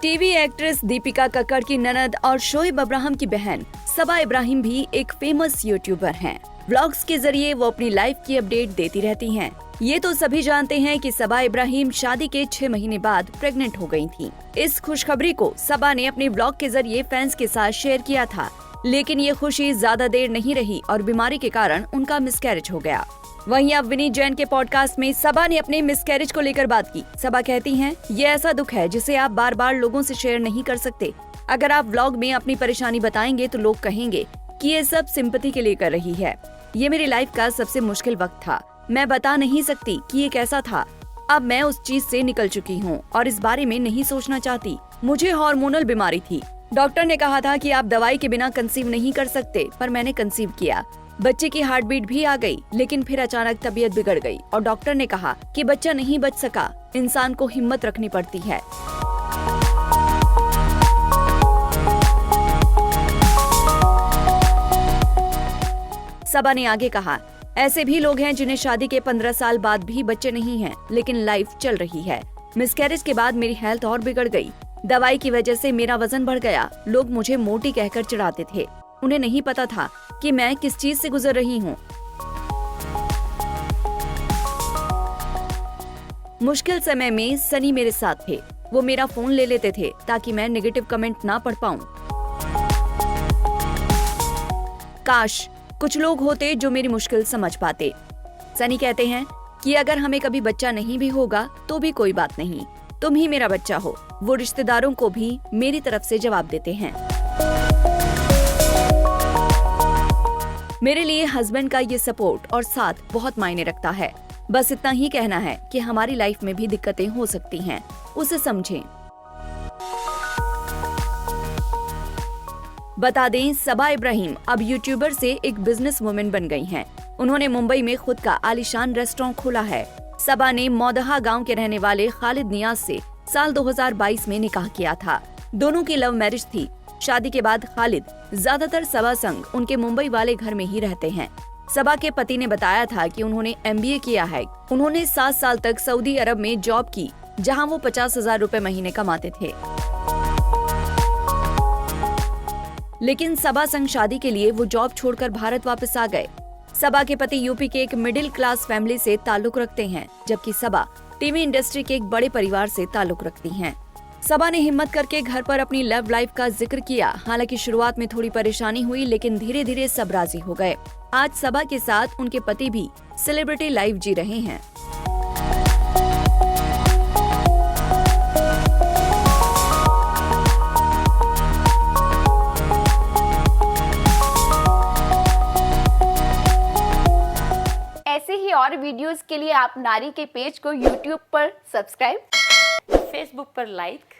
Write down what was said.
TV actress Deepika Kakkar की ननद और शोएब अब्राहम की बहन सबा इब्राहिम भी एक फेमस यूट्यूबर हैं। व्लॉग्स के जरिए वो अपनी लाइफ की अपडेट देती रहती हैं। ये तो सभी जानते हैं कि सबा इब्राहिम शादी के 6 महीने बाद प्रेग्नेंट हो गई थी। इस खुशखबरी को सबा ने अपने ब्लॉग के जरिए फैंस के साथ शेयर किया था, लेकिन ये खुशी ज्यादा देर नहीं रही और बीमारी के कारण उनका मिसकैरेज हो गया। वहीं अब विनीत जैन के पॉडकास्ट में सबा ने अपने मिसकैरेज को लेकर बात की। सबा कहती हैं, ये ऐसा दुख है जिसे आप बार बार लोगों से शेयर नहीं कर सकते। अगर आप व्लॉग में अपनी परेशानी बताएंगे तो लोग कहेंगे कि ये सब सिंपैथी के लिए कर रही है। ये मेरी लाइफ का सबसे मुश्किल वक्त था। मैं बता नहीं सकती कि ये कैसा था। अब मैं उस चीज से निकल चुकी हूँ और इस बारे में नहीं सोचना चाहती। मुझे हार्मोनल बीमारी थी। डॉक्टर ने कहा था कि आप दवाई के बिना कंसीव नहीं कर सकते, पर मैंने कंसीव किया। बच्चे की हार्ट बीट भी आ गई, लेकिन फिर अचानक तबीयत बिगड़ गई और डॉक्टर ने कहा कि बच्चा नहीं बच सका। इंसान को हिम्मत रखनी पड़ती है। सबा ने आगे कहा, ऐसे भी लोग हैं जिन्हें शादी के 15 साल बाद भी बच्चे नहीं हैं, लेकिन लाइफ चल रही है। मिसकैरेज के बाद मेरी हेल्थ और बिगड़ गई। दवाई की वजह से मेरा वजन बढ़ गया। लोग मुझे मोटी कहकर चिढ़ाते थे। उन्हें नहीं पता था कि मैं किस चीज से गुजर रही हूँ। मुश्किल समय में सनी मेरे साथ थे। वो मेरा फोन ले लेते थे ताकि मैं नेगेटिव कमेंट ना पढ़ पाऊं। काश कुछ लोग होते जो मेरी मुश्किल समझ पाते। सनी कहते हैं कि अगर हमें कभी बच्चा नहीं भी होगा तो भी कोई बात नहीं, तुम ही मेरा बच्चा हो। वो रिश्तेदारों को भी मेरी तरफ से जवाब देते हैं। मेरे लिए हस्बैंड का ये सपोर्ट और साथ बहुत मायने रखता है। बस इतना ही कहना है कि हमारी लाइफ में भी दिक्कतें हो सकती हैं, उसे समझें। बता दें, सबा इब्राहिम अब यूट्यूबर से एक बिजनेस वुमेन बन गई हैं। उन्होंने मुंबई में खुद का आलीशान रेस्टोरेंट खोला है। सबा ने मौदहा गांव के रहने वाले खालिद नियाज से साल 2022 में निकाह किया था। दोनों की लव मैरिज थी। शादी के बाद खालिद ज्यादातर सबा संग उनके मुंबई वाले घर में ही रहते हैं। सबा के पति ने बताया था कि उन्होंने MBA किया है। उन्होंने 7 साल तक सऊदी अरब में जॉब की, जहां वो 50,000 रुपए महीने कमाते थे। लेकिन सबा संग शादी के लिए वो जॉब छोड़कर भारत वापस आ गए। सबा के पति यूपी के एक मिडिल क्लास फैमिली से ताल्लुक रखते हैं, जबकि सबा टीवी इंडस्ट्री के एक बड़े परिवार से ताल्लुक रखती हैं। सबा ने हिम्मत करके घर पर अपनी लव लाइफ का जिक्र किया। हालांकि शुरुआत में थोड़ी परेशानी हुई, लेकिन धीरे धीरे सब राजी हो गए। आज सबा के साथ उनके पति भी सेलिब्रिटी लाइफ जी रहे हैं। ऐसे ही और वीडियोस के लिए आप नारी के पेज को YouTube पर सब्सक्राइब, फेसबुक पर लाइक